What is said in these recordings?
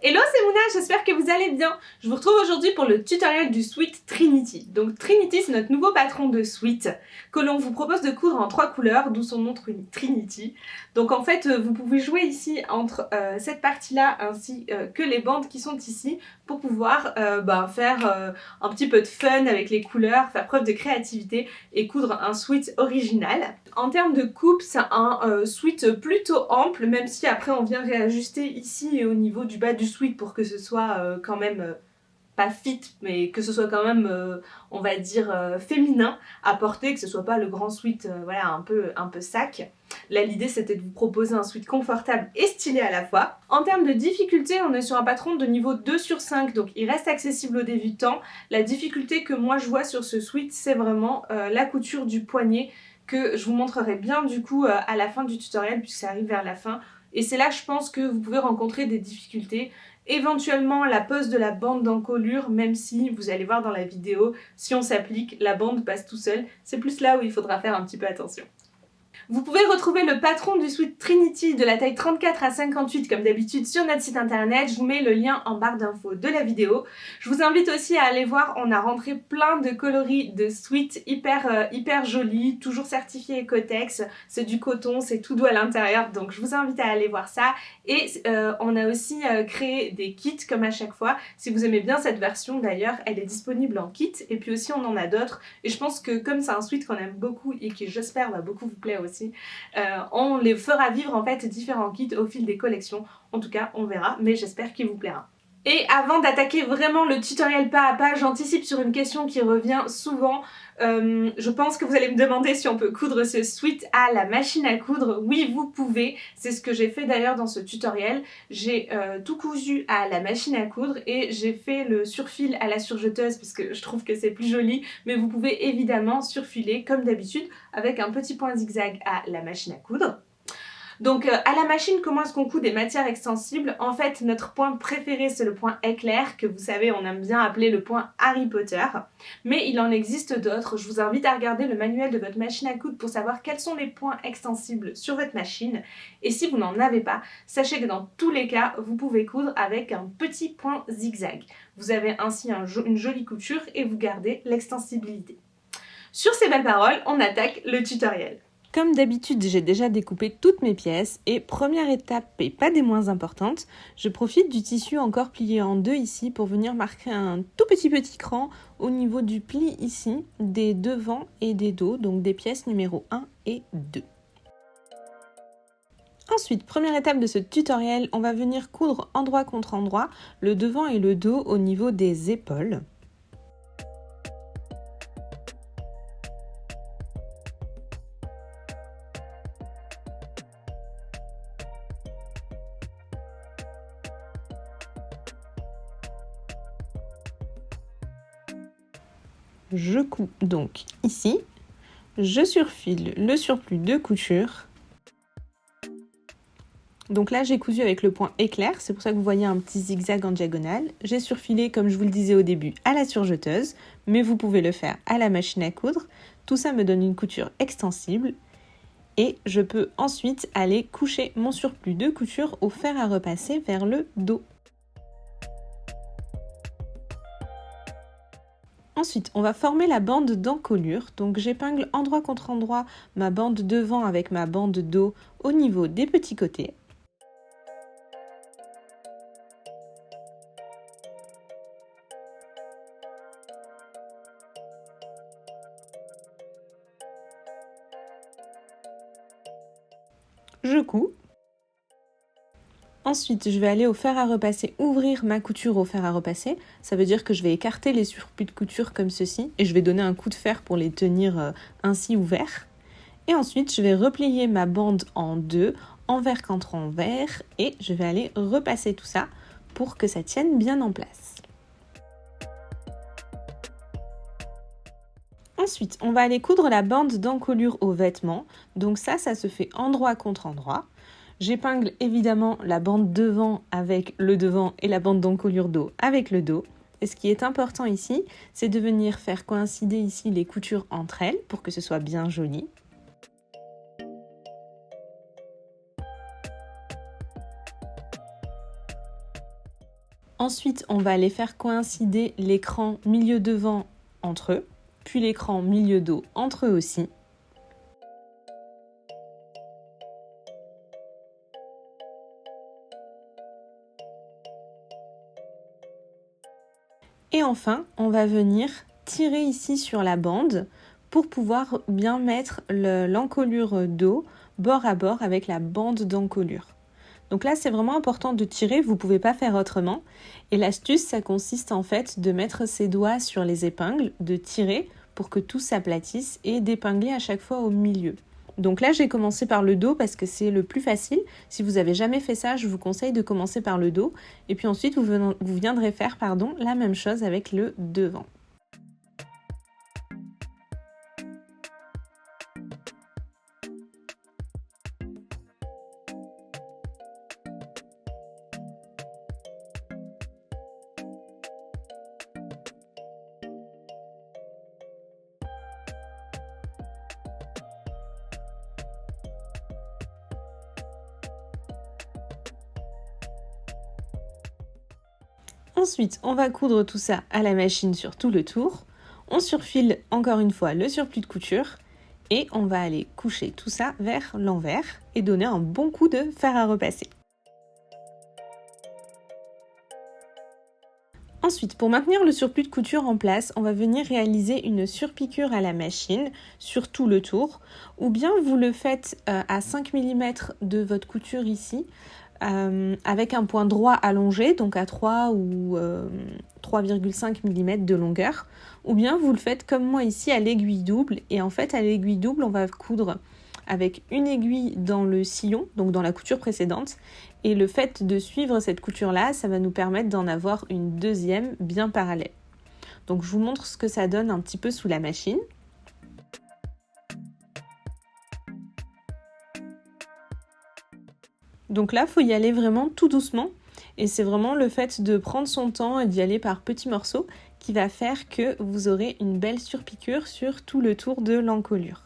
Hello, c'est Mouna, j'espère que vous allez bien. Je vous retrouve aujourd'hui pour le tutoriel du sweat Trinity. Donc Trinity, c'est notre nouveau patron de sweat que l'on vous propose de coudre en 3 couleurs, d'où son nom Trinity. Donc en fait, vous pouvez jouer ici entre cette partie-là ainsi que les bandes qui sont ici pour pouvoir faire un petit peu de fun avec les couleurs, faire preuve de créativité et coudre un sweat original. En termes de coupe, c'est un sweat plutôt ample, même si après on vient réajuster ici et au niveau du bas du sweat pour que ce soit quand même pas fit, mais que ce soit quand même, on va dire, féminin à porter, que ce soit pas le grand sweat voilà, un peu sac. Là, l'idée, c'était de vous proposer un sweat confortable et stylé à la fois. En termes de difficulté, on est sur un patron de niveau 2 sur 5, donc il reste accessible aux débutants. La difficulté que moi je vois sur ce sweat, c'est vraiment la couture du poignet, que je vous montrerai bien du coup à la fin du tutoriel, puisque ça arrive vers la fin. Et c'est là, je pense, que vous pouvez rencontrer des difficultés. Éventuellement la pose de la bande d'encolure, même si vous allez voir dans la vidéo, si on s'applique, la bande passe tout seul. C'est plus là où il faudra faire un petit peu attention. Vous pouvez retrouver le patron du sweat Trinity de la taille 34 à 58 comme d'habitude sur notre site internet. Je vous mets le lien en barre d'infos de la vidéo. Je vous invite aussi à aller voir, on a rentré plein de coloris de sweat hyper jolis, toujours certifiés Ecotex. C'est du coton, c'est tout doux à l'intérieur, donc je vous invite à aller voir ça. Et on a aussi créé des kits comme à chaque fois. Si vous aimez bien cette version d'ailleurs, elle est disponible en kit et puis aussi on en a d'autres. Et je pense que comme c'est un sweat qu'on aime beaucoup et qui j'espère va beaucoup vous plaire aussi, on les fera vivre en fait différents kits au fil des collections. En tout cas, on verra, mais j'espère qu'il vous plaira. Et avant d'attaquer vraiment le tutoriel pas à pas, j'anticipe sur une question qui revient souvent. Je pense que vous allez me demander si on peut coudre ce sweat à la machine à coudre. Oui, vous pouvez. C'est ce que j'ai fait d'ailleurs dans ce tutoriel. J'ai tout cousu à la machine à coudre et j'ai fait le surfil à la surjeteuse parce que je trouve que c'est plus joli. Mais vous pouvez évidemment surfiler comme d'habitude avec un petit point zigzag à la machine à coudre. Donc à la machine, comment est-ce qu'on coud des matières extensibles? En fait, notre point préféré, c'est le point éclair, que vous savez, on aime bien appeler le point Harry Potter. Mais il en existe d'autres. Je vous invite à regarder le manuel de votre machine à coudre pour savoir quels sont les points extensibles sur votre machine. Et si vous n'en avez pas, sachez que dans tous les cas, vous pouvez coudre avec un petit point zigzag. Vous avez ainsi une jolie couture et vous gardez l'extensibilité. Sur ces belles paroles, on attaque le tutoriel. Comme d'habitude, j'ai déjà découpé toutes mes pièces et première étape et pas des moins importantes, je profite du tissu encore plié en deux ici pour venir marquer un tout petit cran au niveau du pli ici, des devants et des dos, donc des pièces numéro 1 et 2. Ensuite, première étape de ce tutoriel, on va venir coudre endroit contre endroit le devant et le dos au niveau des épaules. Je couds donc ici, je surfile le surplus de couture. Donc là j'ai cousu avec le point éclair, c'est pour ça que vous voyez un petit zigzag en diagonale. J'ai surfilé, comme je vous le disais au début, à la surjeteuse, mais vous pouvez le faire à la machine à coudre. Tout ça me donne une couture extensible et je peux ensuite aller coucher mon surplus de couture au fer à repasser vers le dos. Ensuite, on va former la bande d'encolure. Donc j'épingle endroit contre endroit ma bande devant avec ma bande dos au niveau des petits côtés. Je couds. Ensuite, je vais aller au fer à repasser, ouvrir ma couture au fer à repasser. Ça veut dire que je vais écarter les surplus de couture comme ceci et je vais donner un coup de fer pour les tenir ainsi ouverts. Et ensuite, je vais replier ma bande en deux, envers contre envers, et je vais aller repasser tout ça pour que ça tienne bien en place. Ensuite, on va aller coudre la bande d'encolure au vêtement. Donc ça se fait endroit contre endroit. J'épingle évidemment la bande devant avec le devant et la bande d'encolure dos avec le dos. Et ce qui est important ici, c'est de venir faire coïncider ici les coutures entre elles pour que ce soit bien joli. Ensuite, on va aller faire coïncider l'écran milieu devant entre eux, puis l'écran milieu dos entre eux aussi. Et enfin, on va venir tirer ici sur la bande pour pouvoir bien mettre l'encolure dos bord à bord avec la bande d'encolure. Donc là, c'est vraiment important de tirer, vous ne pouvez pas faire autrement. Et l'astuce, ça consiste en fait de mettre ses doigts sur les épingles, de tirer pour que tout s'aplatisse et d'épingler à chaque fois au milieu. Donc là, j'ai commencé par le dos parce que c'est le plus facile. Si vous n'avez jamais fait ça, je vous conseille de commencer par le dos. Et puis ensuite, vous viendrez faire la même chose avec le devant. Ensuite, on va coudre tout ça à la machine sur tout le tour. On surfile encore une fois le surplus de couture et on va aller coucher tout ça vers l'envers et donner un bon coup de fer à repasser. Ensuite, pour maintenir le surplus de couture en place, on va venir réaliser une surpiqûre à la machine sur tout le tour, ou bien vous le faites à 5 mm de votre couture ici, avec un point droit allongé, donc à 3 ou 3,5 mm de longueur, ou bien vous le faites comme moi ici à l'aiguille double, et en fait à l'aiguille double on va coudre avec une aiguille dans le sillon, donc dans la couture précédente, et le fait de suivre cette couture-là, ça va nous permettre d'en avoir une deuxième bien parallèle. Donc je vous montre ce que ça donne un petit peu sous la machine. Donc là, il faut y aller vraiment tout doucement, et c'est vraiment le fait de prendre son temps et d'y aller par petits morceaux qui va faire que vous aurez une belle surpiqûre sur tout le tour de l'encolure.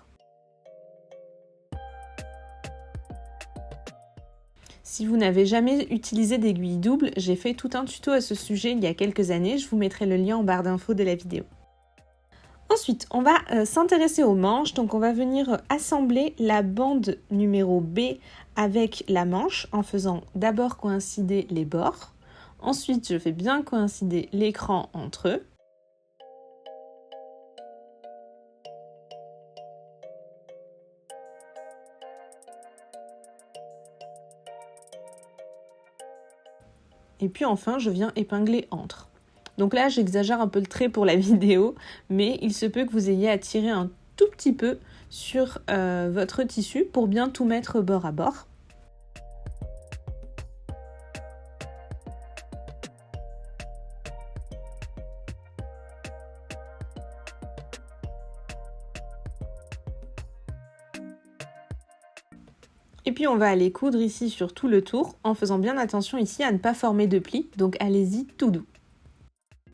Si vous n'avez jamais utilisé d'aiguille double, j'ai fait tout un tuto à ce sujet il y a quelques années, je vous mettrai le lien en barre d'infos de la vidéo. Ensuite, on va s'intéresser aux manches, donc on va venir assembler la bande numéro B avec la manche en faisant d'abord coïncider les bords. Ensuite, je fais bien coïncider l'écran entre eux. Et puis enfin, je viens épingler entre. Donc là, j'exagère un peu le trait pour la vidéo, mais il se peut que vous ayez à tirer un tout petit peu sur votre tissu pour bien tout mettre bord à bord. Et puis on va aller coudre ici sur tout le tour en faisant bien attention ici à ne pas former de plis, donc allez-y tout doux.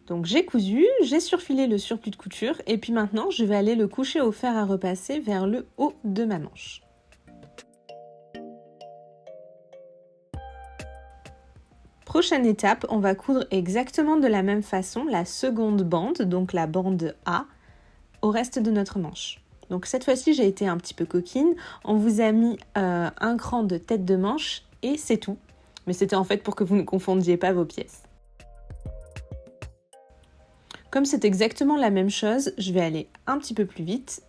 Donc j'ai cousu, j'ai surfilé le surplus de couture et puis maintenant je vais aller le coucher au fer à repasser vers le haut de ma manche. Prochaine étape, on va coudre exactement de la même façon la seconde bande, donc la bande A, au reste de notre manche. Donc cette fois-ci, j'ai été un petit peu coquine. On vous a mis un cran de tête de manche et c'est tout. Mais c'était en fait pour que vous ne confondiez pas vos pièces. Comme c'est exactement la même chose, je vais aller un petit peu plus vite.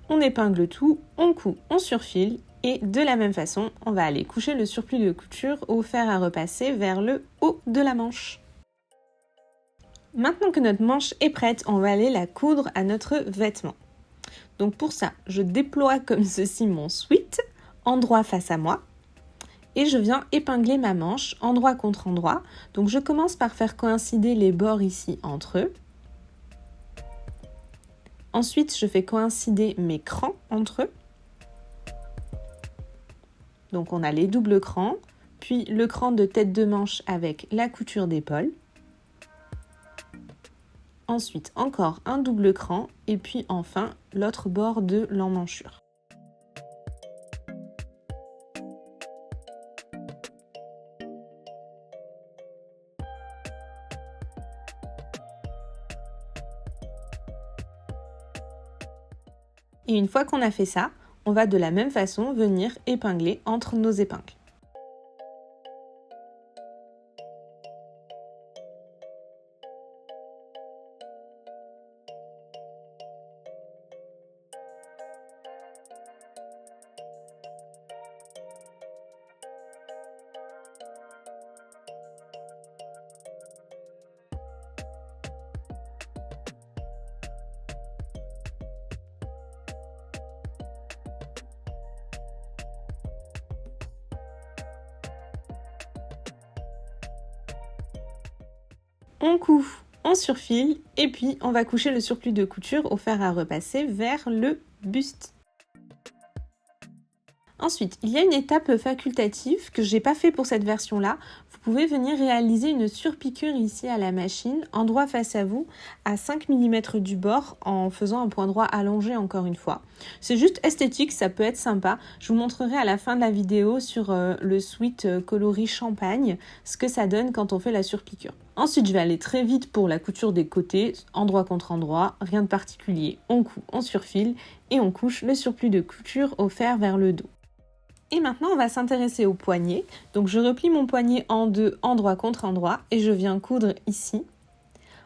On épingle tout, on coud, on surfile et de la même façon, on va aller coucher le surplus de couture au fer à repasser vers le haut de la manche. Maintenant que notre manche est prête, on va aller la coudre à notre vêtement. Donc pour ça, je déploie comme ceci mon sweat, endroit face à moi, et je viens épingler ma manche endroit contre endroit. Donc je commence par faire coïncider les bords ici entre eux. Ensuite, je fais coïncider mes crans entre eux. Donc on a les doubles crans, puis le cran de tête de manche avec la couture d'épaule. Ensuite, encore un double cran et puis enfin l'autre bord de l'emmanchure. Et une fois qu'on a fait ça, on va de la même façon venir épingler entre nos épingles. On coud, on surfile et puis on va coucher le surplus de couture au fer à repasser vers le buste. Ensuite, il y a une étape facultative que je n'ai pas fait pour cette version-là. Vous pouvez venir réaliser une surpiqûre ici à la machine, endroit face à vous, à 5 mm du bord, en faisant un point droit allongé encore une fois. C'est juste esthétique, ça peut être sympa. Je vous montrerai à la fin de la vidéo sur le sweat coloris champagne, ce que ça donne quand on fait la surpiqûre. Ensuite, je vais aller très vite pour la couture des côtés, endroit contre endroit, rien de particulier. On coud, on surfile et on couche le surplus de couture au fer vers le dos. Et maintenant, on va s'intéresser au poignet. Donc, je replie mon poignet en deux, endroit contre endroit, et je viens coudre ici.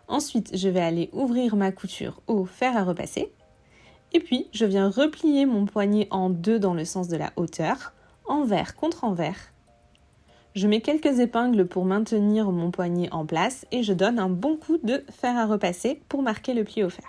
Ensuite, je vais aller ouvrir ma couture au fer à repasser. Et puis, je viens replier mon poignet en deux dans le sens de la hauteur, envers contre envers. Je mets quelques épingles pour maintenir mon poignet en place et je donne un bon coup de fer à repasser pour marquer le pli au fer.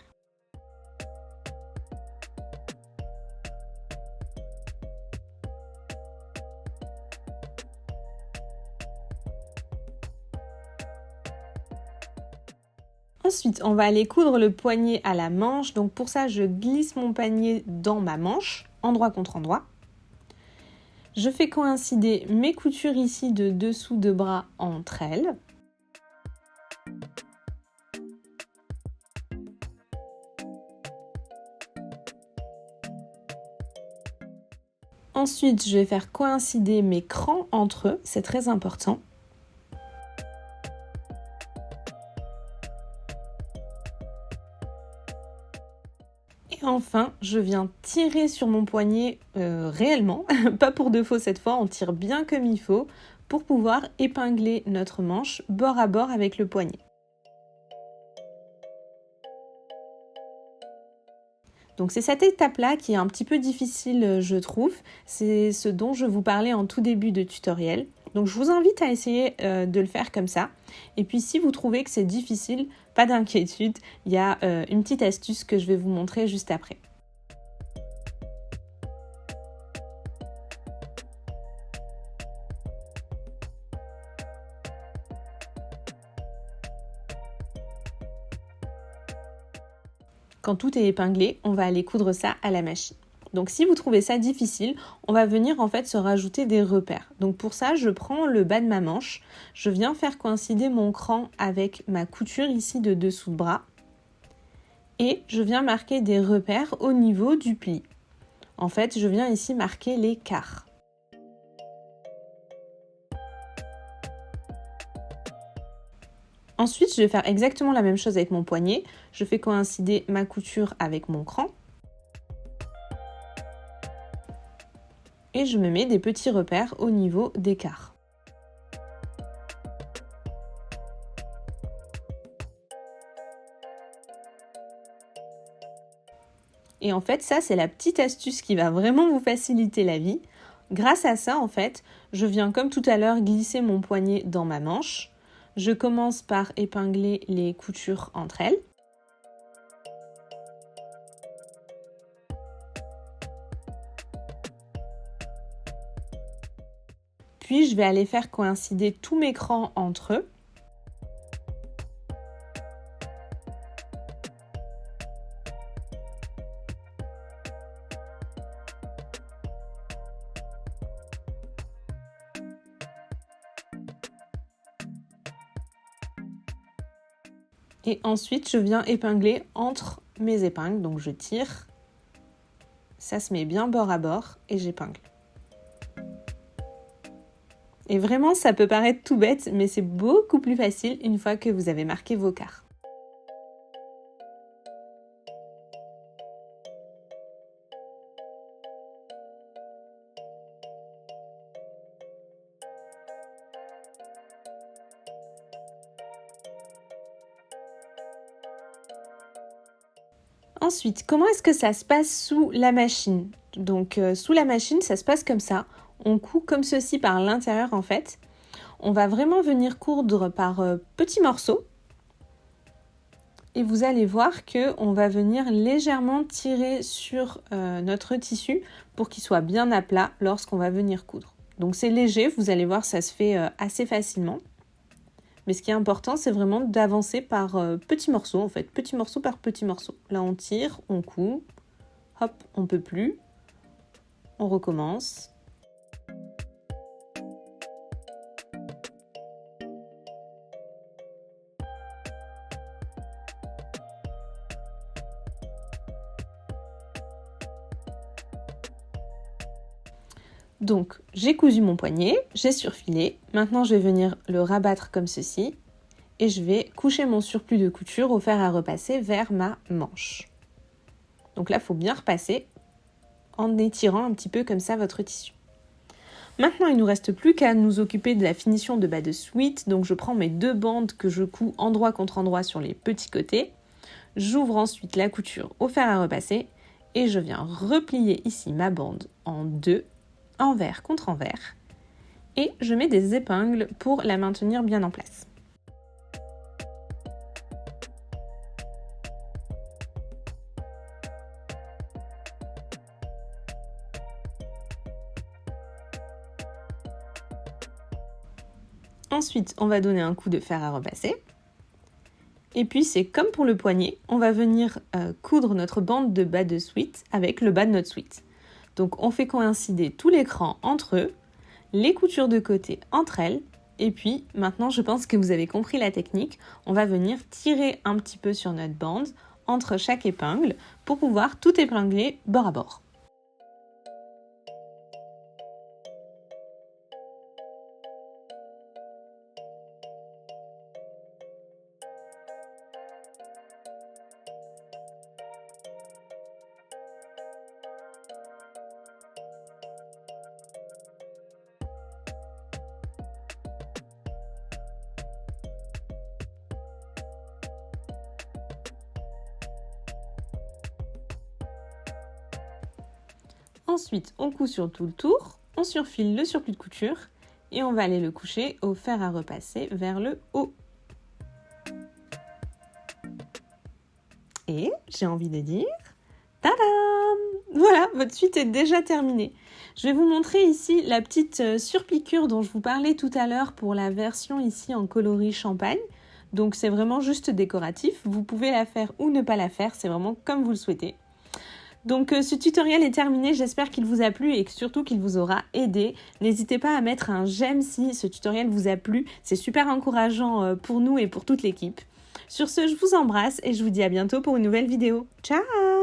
Ensuite, on va aller coudre le poignet à la manche. Donc pour ça, je glisse mon poignet dans ma manche, endroit contre endroit. Je fais coïncider mes coutures ici de dessous de bras entre elles. Ensuite, je vais faire coïncider mes crans entre eux, c'est très important. Et enfin, je viens tirer sur mon poignet réellement, pas pour de faux cette fois, on tire bien comme il faut pour pouvoir épingler notre manche bord à bord avec le poignet. Donc c'est cette étape-là qui est un petit peu difficile, je trouve. C'est ce dont je vous parlais en tout début de tutoriel. Donc je vous invite à essayer de le faire comme ça. Et puis si vous trouvez que c'est difficile, pas d'inquiétude, il y a une petite astuce que je vais vous montrer juste après. Quand tout est épinglé, on va aller coudre ça à la machine. Donc si vous trouvez ça difficile, on va venir en fait se rajouter des repères. Donc pour ça, je prends le bas de ma manche, je viens faire coïncider mon cran avec ma couture ici de dessous de bras et je viens marquer des repères au niveau du pli. En fait, je viens ici marquer les quarts. Ensuite, je vais faire exactement la même chose avec mon poignet. Je fais coïncider ma couture avec mon cran. Et je me mets des petits repères au niveau des quarts. Et en fait, ça, c'est la petite astuce qui va vraiment vous faciliter la vie. Grâce à ça, en fait, je viens comme tout à l'heure glisser mon poignet dans ma manche. Je commence par épingler les coutures entre elles. Puis je vais aller faire coïncider tous mes crans entre eux. Et ensuite, je viens épingler entre mes épingles. Donc je tire, ça se met bien bord à bord et j'épingle. Et vraiment, ça peut paraître tout bête, mais c'est beaucoup plus facile une fois que vous avez marqué vos quarts. Ensuite, comment est-ce que ça se passe sous la machine? Donc sous la machine, ça se passe comme ça. On coud comme ceci par l'intérieur en fait. On va vraiment venir coudre par petits morceaux. Et vous allez voir qu'on va venir légèrement tirer sur notre tissu pour qu'il soit bien à plat lorsqu'on va venir coudre. Donc c'est léger, vous allez voir, ça se fait assez facilement. Mais ce qui est important, c'est vraiment d'avancer par petits morceaux, en fait, petit morceau par petit morceau. Là, on tire, on coud, hop, on peut plus, on recommence. Donc, j'ai cousu mon poignet, j'ai surfilé. Maintenant, je vais venir le rabattre comme ceci. Et je vais coucher mon surplus de couture au fer à repasser vers ma manche. Donc là, il faut bien repasser en étirant un petit peu comme ça votre tissu. Maintenant, il ne nous reste plus qu'à nous occuper de la finition de bas de sweat. Donc, je prends mes 2 bandes que je couds endroit contre endroit sur les petits côtés. J'ouvre ensuite la couture au fer à repasser et je viens replier ici ma bande en 2, envers contre envers. Et je mets des épingles pour la maintenir bien en place. Ensuite, on va donner un coup de fer à repasser. Et puis, c'est comme pour le poignet, on va venir coudre notre bande de bas de sweat avec le bas de notre sweat. Donc, on fait coïncider tout l'écran entre eux, les coutures de côté entre elles. Et puis, maintenant, je pense que vous avez compris la technique. On va venir tirer un petit peu sur notre bande entre chaque épingle pour pouvoir tout épingler bord à bord. Ensuite, on coud sur tout le tour, on surfile le surplus de couture et on va aller le coucher au fer à repasser vers le haut. Et j'ai envie de dire, tadam! Voilà, votre suite est déjà terminée. Je vais vous montrer ici la petite surpiqûre dont je vous parlais tout à l'heure pour la version ici en coloris champagne. Donc c'est vraiment juste décoratif, vous pouvez la faire ou ne pas la faire, c'est vraiment comme vous le souhaitez. Donc ce tutoriel est terminé, j'espère qu'il vous a plu et surtout qu'il vous aura aidé. N'hésitez pas à mettre un j'aime si ce tutoriel vous a plu, c'est super encourageant pour nous et pour toute l'équipe. Sur ce, je vous embrasse et je vous dis à bientôt pour une nouvelle vidéo. Ciao!